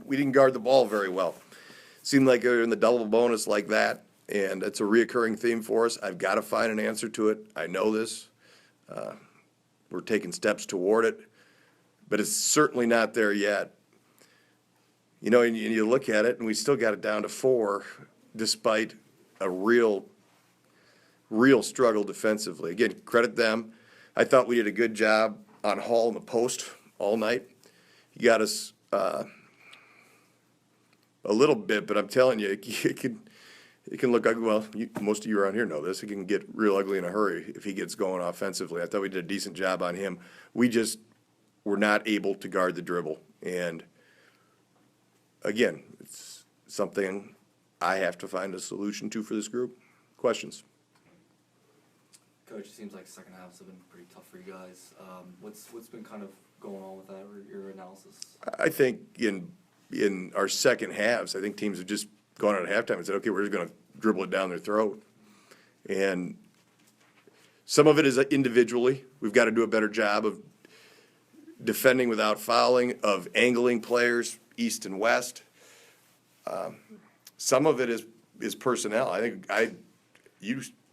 we didn't guard the ball very well. Seemed like they're in the double bonus like that, and it's a reoccurring theme for us. I've got to find an answer to it. I know this. We're taking steps toward it, but it's certainly not there yet. You know, and you look at it, and we still got it down to 4, despite a real struggle defensively. Again, credit them. I thought we did a good job on Hall in the post all night. He got us a little bit, but I'm telling you, it can look ugly. Well, most of you around here know this. It can get real ugly in a hurry if he gets going offensively. I thought we did a decent job on him. We just were not able to guard the dribble. And again, it's something I have to find a solution to for this group. Questions? Coach, it seems like the second halves have been pretty tough for you guys. What's been kind of going on with that, or your analysis? I think in our second halves, I think teams have just gone out at halftime and said, okay, we're just going to dribble it down their throat. And some of it is individually. We've got to do a better job of defending without fouling, of angling players east and west. Some of it is personnel. I think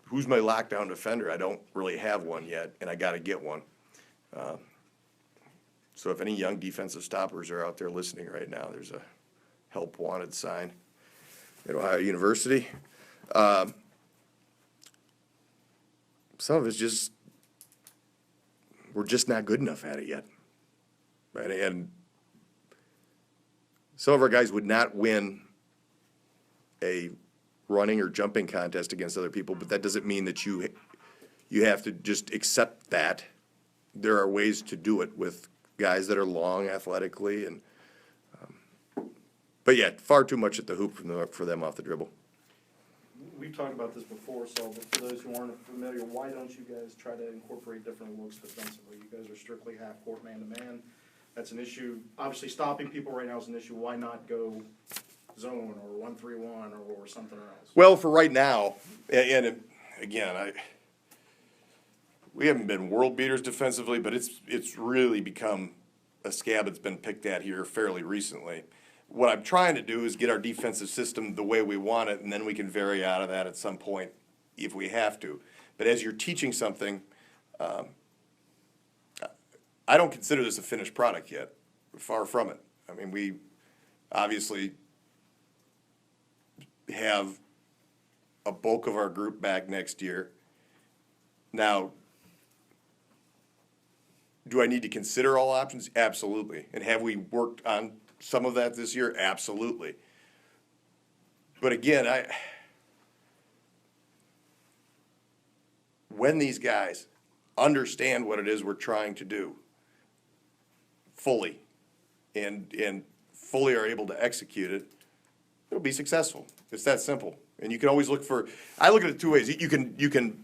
who's my lockdown defender? I don't really have one yet, and I got to get one. So if any young defensive stoppers are out there listening right now, there's a help wanted sign at Ohio University. Some of it's just, we're just not good enough at it yet. Right? And some of our guys would not win a running or jumping contest against other people, but that doesn't mean that you have to just accept that. There are ways to do it with guys that are long athletically, and but yeah, far too much at the hoop for them off the dribble. We've talked about this before, so but for those who aren't familiar, why don't you guys try to incorporate different looks defensively? You guys are strictly half-court man-to-man. That's an issue. Obviously, stopping people right now is an issue. Why not go zone or 1-3-1 or something else? Well, for right now, and again, we haven't been world beaters defensively, but it's really become a scab that's been picked at here fairly recently. What I'm trying to do is get our defensive system the way we want it, and then we can vary out of that at some point if we have to. But as you're teaching something, I don't consider this a finished product yet. We're far from it. I mean, we obviously have a bulk of our group back next year. Now, do I need to consider all options? Absolutely. And have we worked on some of that this year? Absolutely. But again, when these guys understand what it is we're trying to do fully and fully are able to execute it, it'll be successful. It's that simple. And you can always I look at it two ways. You can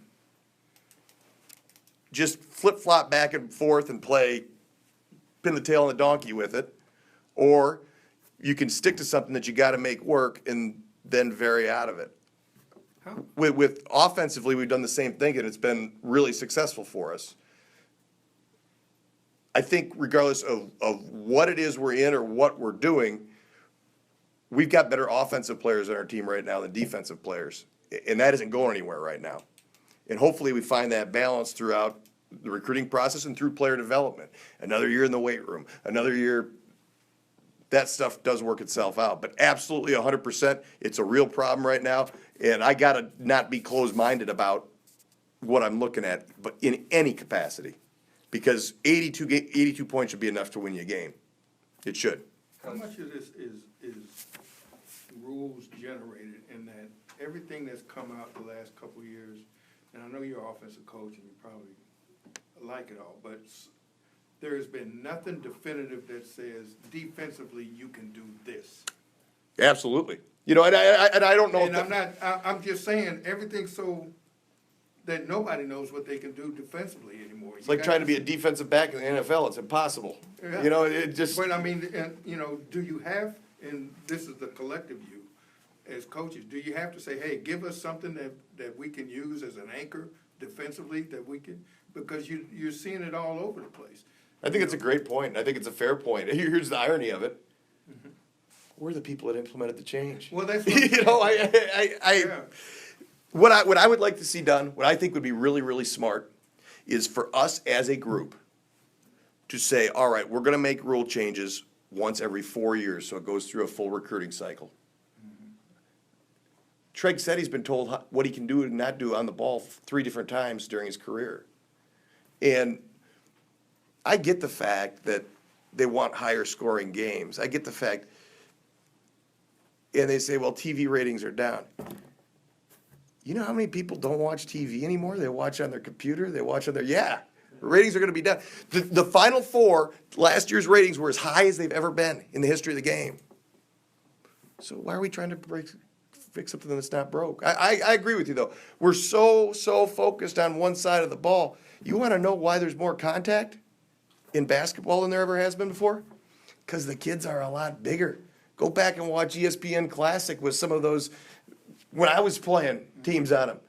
just flip-flop back and forth and play pin the tail on the donkey with it, or you can stick to something that you got to make work and then vary out of it. With offensively, we've done the same thing, and it's been really successful for us. I think regardless of what it is we're in or what we're doing, we've got better offensive players on our team right now than defensive players, and that isn't going anywhere right now. And hopefully we find that balance throughout the recruiting process and through player development. Another year in the weight room, another year, that stuff does work itself out. But absolutely 100%, it's a real problem right now, and I got to not be closed-minded about what I'm looking at, but in any capacity, because 82 points should be enough to win you a game. It should. How much of this is rules generated in that everything that's come out the last couple of years, and I know you're an offensive coach and you probably like it all, but there has been nothing definitive that says defensively you can do this. Absolutely. You know, and I don't know. And I'm just saying everything's so that nobody knows what they can do defensively anymore. It's like trying to be a defensive back in the NFL. It's impossible. Yeah. You know, it just. But I mean, do you have, and this is the collective view, as coaches, do you have to say, hey, give us something that we can use as an anchor defensively that we can, because you're seeing it all over the place. I think it's a great point. I think it's a fair point. Here's the irony of it. we're the people that implemented the change. Well, that's You know, yeah. what I would like to see done, what I think would be really, really smart, is for us as a group to say, all right, we're gonna make rule changes once every 4 years, so it goes through a full recruiting cycle. Treg said he's been told what he can do and not do on the ball 3 different times during his career. And I get the fact that they want higher scoring games. I get the fact, and they say, well, TV ratings are down. You know how many people don't watch TV anymore? They watch on their computer, they watch on their, ratings are gonna be down. The Final Four, last year's ratings were as high as they've ever been in the history of the game. So why are we trying to fix something that's not broke? I agree with you, though. We're so focused on one side of the ball. You wanna know why there's more contact in basketball than there ever has been before? Because the kids are a lot bigger. Go back and watch ESPN Classic with some of those, when I was playing teams on them.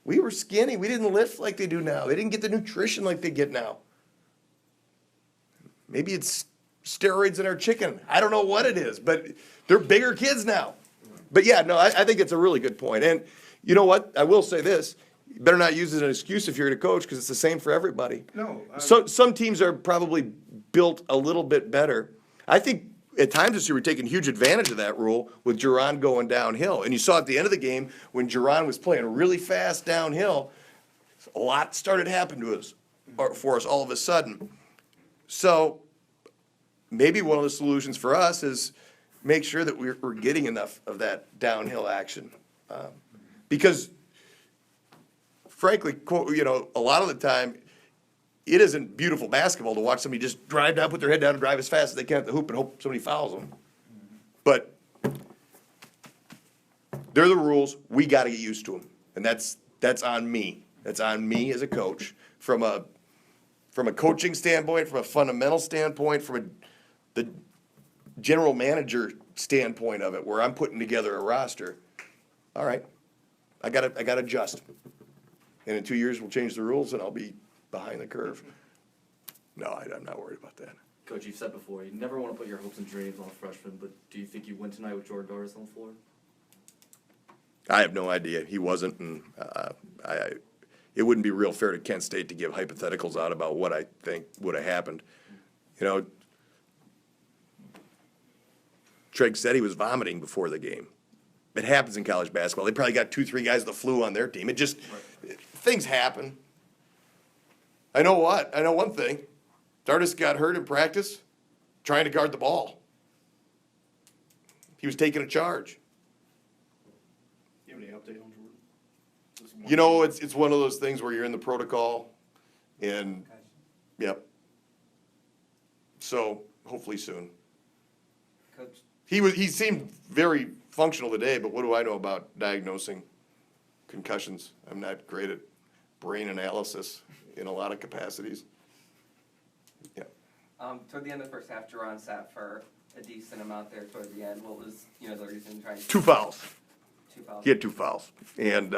We were skinny. We didn't lift like they do now. They didn't get the nutrition like they get now. Maybe it's steroids in our chicken. I don't know what it is, but they're bigger kids now. But yeah, no, I think it's a really good point. And you know what? I will say this. You better not use it as an excuse if you're a coach, because it's the same for everybody. No. So some teams are probably built a little bit better. I think at times this year we're taking huge advantage of that rule with Duran going downhill. And you saw at the end of the game when Duran was playing really fast downhill, a lot started happening to us, or for us all of a sudden. So maybe one of the solutions for us is make sure that we're getting enough of that downhill action. Because frankly, a lot of the time, it isn't beautiful basketball to watch somebody just drive down, put their head down, and drive as fast as they can at the hoop and hope somebody fouls them. But they're the rules. We got to get used to them, and that's on me. That's on me as a coach from a coaching standpoint, from a fundamental standpoint, from the general manager standpoint of it, where I'm putting together a roster. All right, I got to adjust, and in 2 years we'll change the rules, and I'll be behind the curve. No, I'm not worried about that. Coach, you've said before, you never want to put your hopes and dreams on a freshman, but do you think you win tonight with Jordan Doris on the floor? I have no idea. He wasn't, and it wouldn't be real fair to Kent State to give hypotheticals out about what I think would have happened. You know, Treg said he was vomiting before the game. It happens in college basketball. They probably got 2-3 guys with the flu on their team. It just, things happen. I know one thing. Dardis got hurt in practice trying to guard the ball. He was taking a charge. You have any update on Jordan? You know, it's one of those things where you're in the protocol, and yep. So hopefully soon. Coach, He seemed very functional today, but what do I know about diagnosing concussions? I'm not great at brain analysis in a lot of capacities. Yeah. Toward the end of the first half, Duran sat for a decent amount there toward the end. What was, the reason trying to... 2 fouls. 2 fouls. He had 2 fouls. And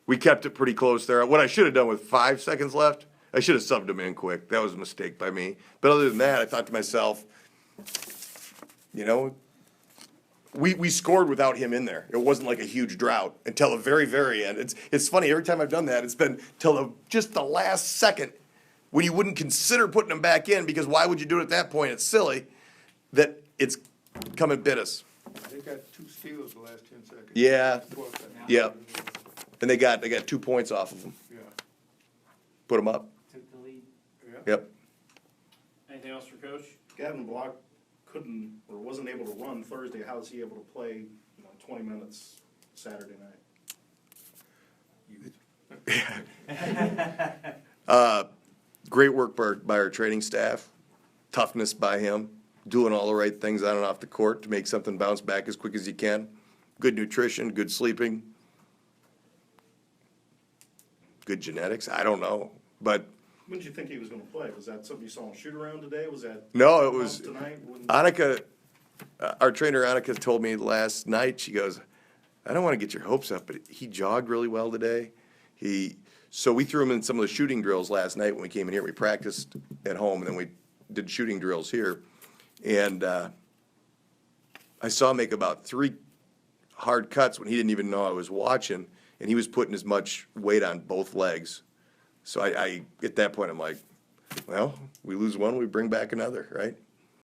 we kept it pretty close there. What I should have done with 5 seconds left, I should have subbed him in quick. That was a mistake by me. But other than that, I thought to myself, we scored without him in there. It wasn't like a huge drought until the very, very end. It's funny, every time I've done that, it's been till just the last second when you wouldn't consider putting him back in, because why would you do it at that point? It's silly that it's come and bit us. They got 2 steals the last 10 seconds. Yeah. 12 seconds. Yeah. And they got 2 points off of him. Yeah. Put them up. Took the lead. Yeah. Yep. Anything else for Coach? Gavin Block couldn't or wasn't able to run Thursday. How is he able to play 20 minutes Saturday night? Great work by our training staff. Toughness by him. Doing all the right things on and off the court to make something bounce back as quick as you can. Good nutrition, good sleeping. Good genetics. I don't know. But When did you think he was going to play? Was that something you saw on shoot around today? Was that no, it was tonight? Annika. Our trainer Annika told me last night. She goes, "I don't want to get your hopes up, but he jogged really well today. So we threw him in some of the shooting drills last night when we came in here. We practiced at home, and then we did shooting drills here. And I saw him make about 3 hard cuts when he didn't even know I was watching, and he was putting as much weight on both legs. So I at that point, I'm like, well, we lose one, we bring back another, right?